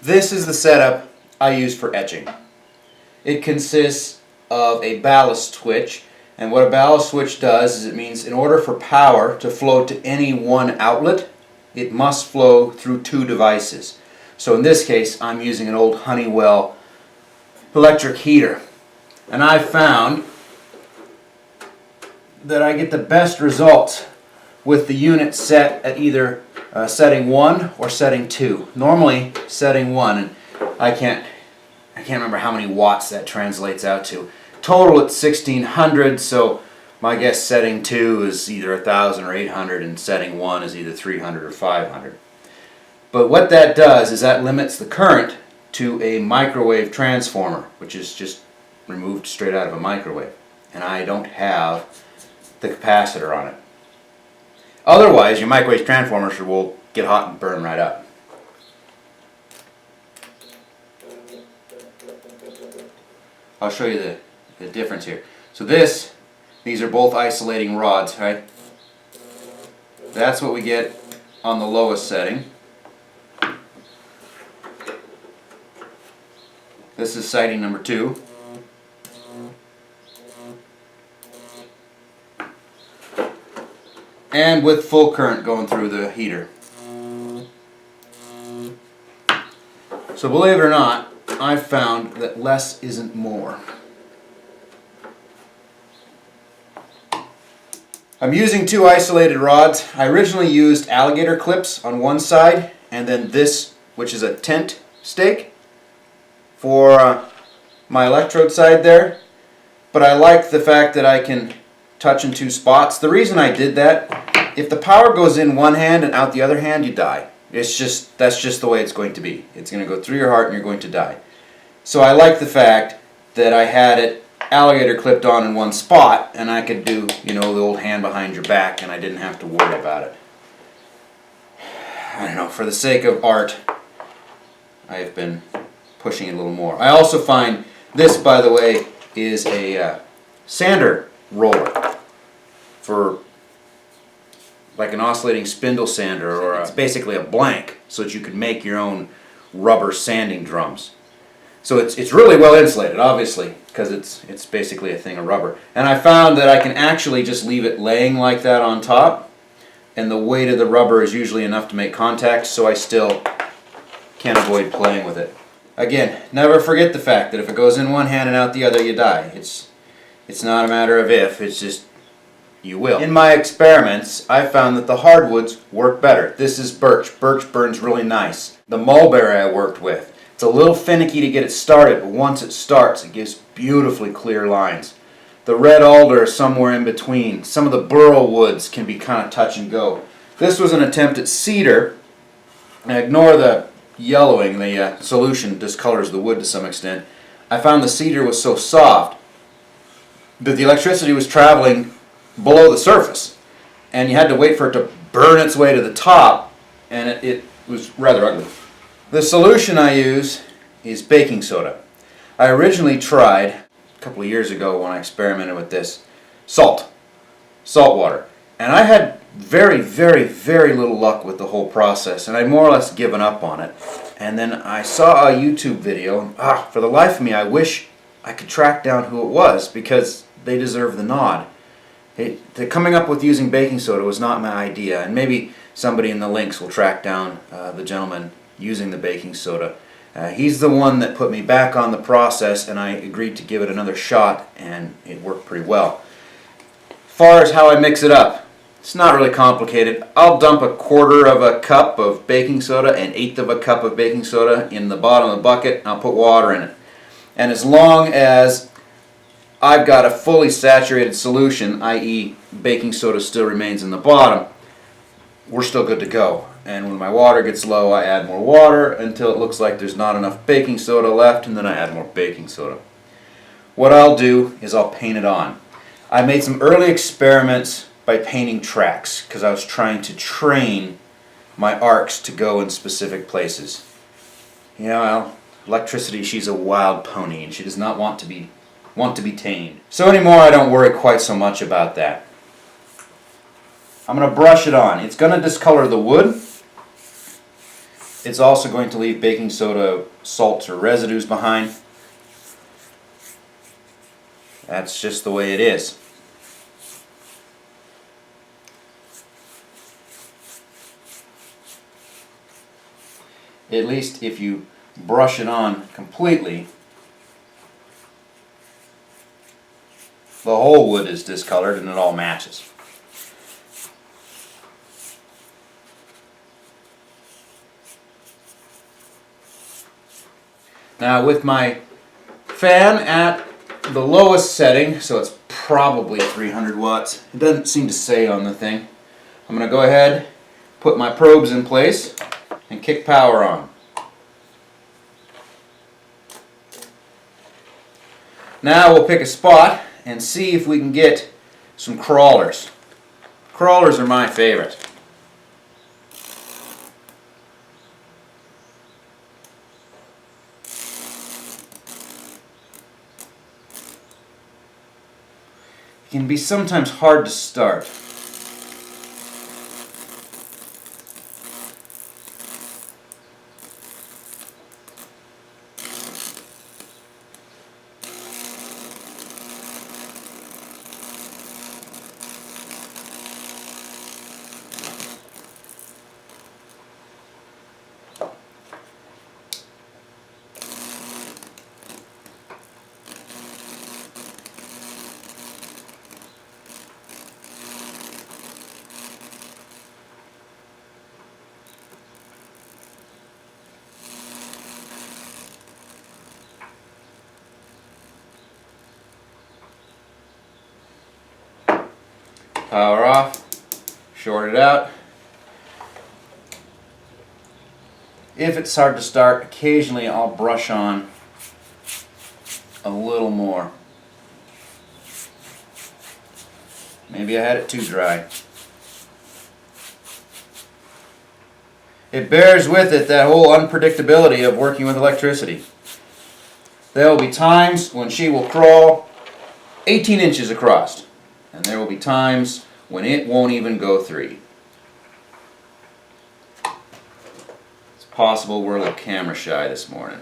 This is the setup I use for etching. It consists of a ballast switch, and what a ballast switch does is it means in order for power to flow to any one outlet, it must flow through two devices. So in this case, I'm using an old Honeywell electric heater, and I found that I get the best results with the unit set at either setting 1 or setting 2. Normally setting 1, and I can't remember how many watts that translates out to. Total it's 1600, so my guess setting 2 is either 1000 or 800 and setting 1 is either 300 or 500. But what that does is that limits the current to a microwave transformer, which is just removed straight out of a microwave. And I don't have the capacitor on it. Otherwise, your microwave transformers will get hot and burn right up. I'll show you the difference here. So these are both isolating rods, right? That's what we get on the lowest setting. This is sighting number 2. And with full current going through the heater. So believe it or not, I've found that less isn't more. I'm using 2 isolated rods. I originally used alligator clips on one side, and then this, which is a tent stake, for my electrode side there. But I like the fact that I can touch in 2 spots. The reason I did that, if the power goes in one hand and out the other hand, you die. That's just the way it's going to be. It's going to go through your heart and you're going to die. So I like the fact that I had it alligator clipped on in one spot, and I could do, you know, the old hand behind your back, and I didn't have to worry about it. I don't know, for the sake of art, I have been pushing it a little more. I also find this, by the way, is a sander roller for like an oscillating spindle sander, or it's basically a blank so that you can make your own rubber sanding drums. So it's really well insulated, obviously, because it's basically a thing of rubber. And I found that I can actually just leave it laying like that on top, and the weight of the rubber is usually enough to make contact, so I still can't avoid playing with it. Again, never forget the fact that if it goes in one hand and out the other, you die. It's not a matter of if, it's just you will. In my experiments, I found that the hardwoods work better. This is birch. Birch burns really nice. The mulberry I worked with, it's a little finicky to get it started, but once it starts, it gives beautifully clear lines. The red alder is somewhere in between. Some of the burl woods can be kind of touch and go. This was an attempt at cedar. And ignore the yellowing. The solution discolors the wood to some extent. I found the cedar was so soft that the electricity was traveling below the surface, and you had to wait for it to burn its way to the top, and it was rather ugly. The solution I use is baking soda. I originally tried, a couple of years ago when I experimented with this, salt water, and I had very, very, very little luck with the whole process, and I'd more or less given up on it. And then I saw a YouTube video, and for the life of me, I wish I could track down who it was, because they deserve the nod. Coming up with using baking soda was not my idea, and maybe somebody in the links will track down the gentleman using the baking soda. He's the one that put me back on the process, and I agreed to give it another shot, and it worked pretty well. As far as how I mix it up, it's not really complicated. I'll dump 1/4 of a cup of baking soda and 1/8 of a cup of baking soda in the bottom of the bucket, and I'll put water in it. And as long as I've got a fully saturated solution, i.e. baking soda still remains in the bottom, we're still good to go. And when my water gets low, I add more water until it looks like there's not enough baking soda left, and then I add more baking soda. What I'll do is I'll paint it on. I made some early experiments by painting tracks, because I was trying to train my arcs to go in specific places. You know, well, electricity, she's a wild pony, and she does not want to be tamed. So anymore, I don't worry quite so much about that. I'm going to brush it on. It's going to discolor the wood, It's also going to leave baking soda salts or residues behind. That's just the way it is. At least if you brush it on completely, the whole wood is discolored and it all matches. Now with my fan at the lowest setting, so it's probably 300 watts. It doesn't seem to say on the thing. I'm going to go ahead, put my probes in place, and kick power on. Now we'll pick a spot and see if we can get some crawlers. Crawlers are my favorite. It can be sometimes hard to start. Power off, short it out. If it's hard to start, occasionally I'll brush on a little more. Maybe I had it too dry. It bears with it that whole unpredictability of working with electricity. There will be times when she will crawl 18 inches across, and there will be times when it won't even go 3. It's possible we're a little camera shy this morning.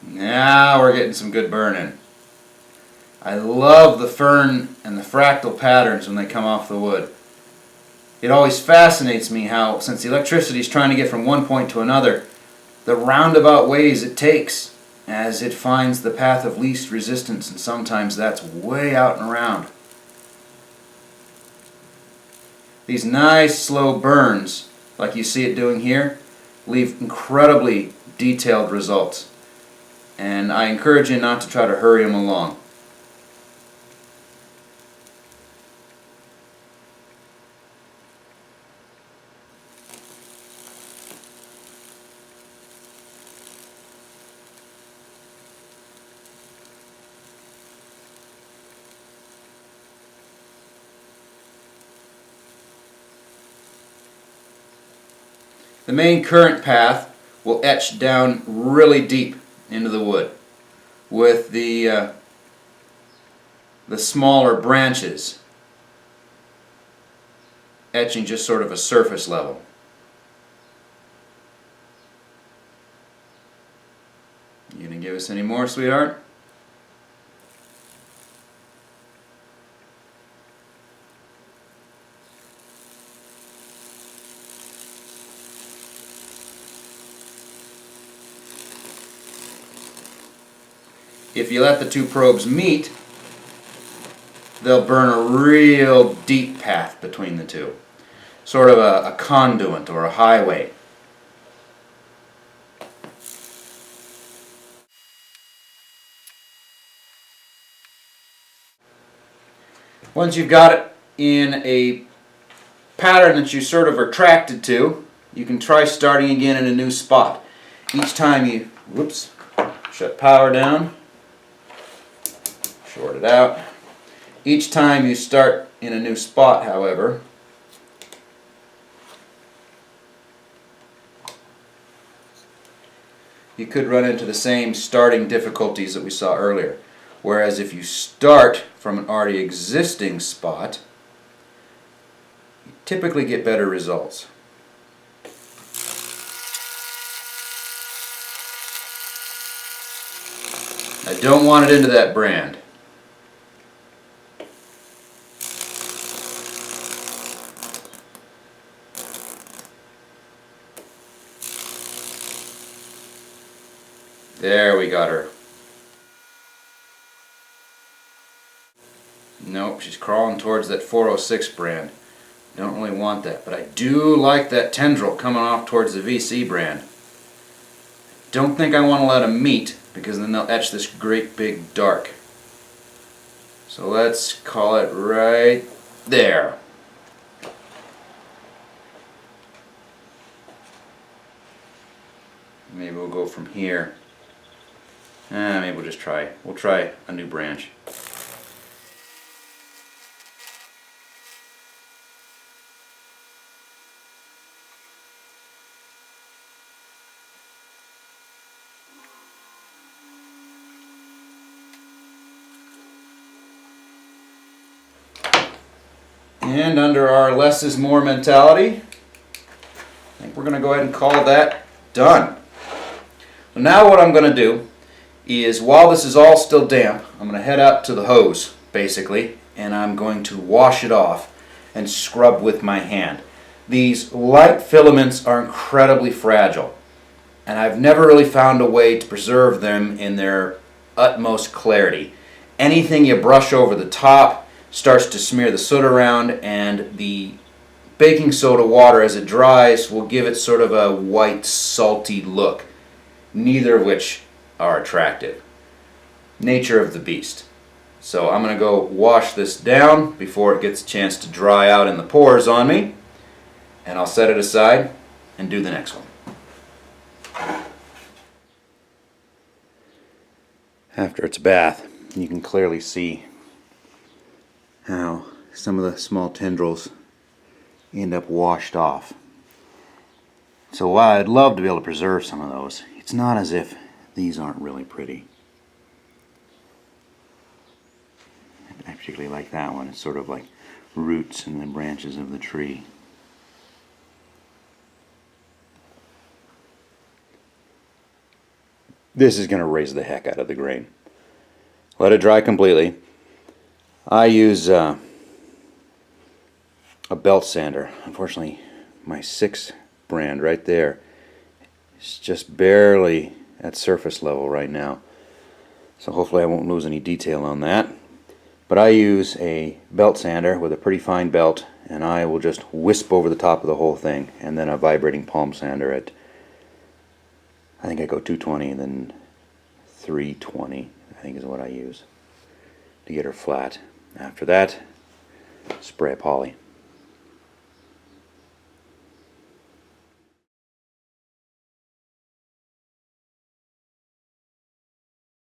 Now we're getting some good burning. I love the fern and the fractal patterns when they come off the wood. It always fascinates me how, since the electricity is trying to get from one point to another, the roundabout ways it takes as it finds the path of least resistance, and sometimes that's way out and around. These nice slow burns, like you see it doing here, leave incredibly detailed results. And I encourage you not to try to hurry them along. The main current path will etch down really deep into the wood, with the smaller branches etching just sort of a surface level. You gonna give us any more, sweetheart? If you let the two probes meet, they'll burn a real deep path between the two. Sort of a conduit or a highway. Once you've got it in a pattern that you sort of are attracted to, you can try starting again in a new spot. Each time you, whoops, shut power down, short it out. Each time you start in a new spot, however, you could run into the same starting difficulties that we saw earlier. Whereas if you start from an already existing spot, you typically get better results. I don't want it into that brand. There, we got her. Nope, she's crawling towards that 406 brand. Don't really want that, but I do like that tendril coming off towards the VC brand. Don't think I want to let them meet, because then they'll etch this great big dark. So let's call it right there. Maybe we'll go from here. Maybe we'll just try. We'll try a new branch. And under our less is more mentality, I think we're going to go ahead and call that done. So now what I'm going to do is, while this is all still damp, I'm going to head out to the hose, basically, and I'm going to wash it off and scrub with my hand. These light filaments are incredibly fragile, and I've never really found a way to preserve them in their utmost clarity. Anything you brush over the top starts to smear the soot around, and the baking soda water, as it dries, will give it sort of a white, salty look, neither of which are attractive. Nature of the beast. So I'm going to go wash this down before it gets a chance to dry out in the pores on me, and I'll set it aside and do the next one. After its bath, you can clearly see how some of the small tendrils end up washed off. So while I'd love to be able to preserve some of those, it's not as if these aren't really pretty. I particularly like that one. It's sort of like roots and the branches of the tree. This is going to raise the heck out of the grain. Let it dry completely. I use a belt sander. Unfortunately, my 6 brand right there is just barely at surface level right now. So hopefully I won't lose any detail on that. But I use a belt sander with a pretty fine belt, and I will just wisp over the top of the whole thing, and then a vibrating palm sander at, I think I go 220 and then 320, I think is what I use to get her flat. After that, spray a poly.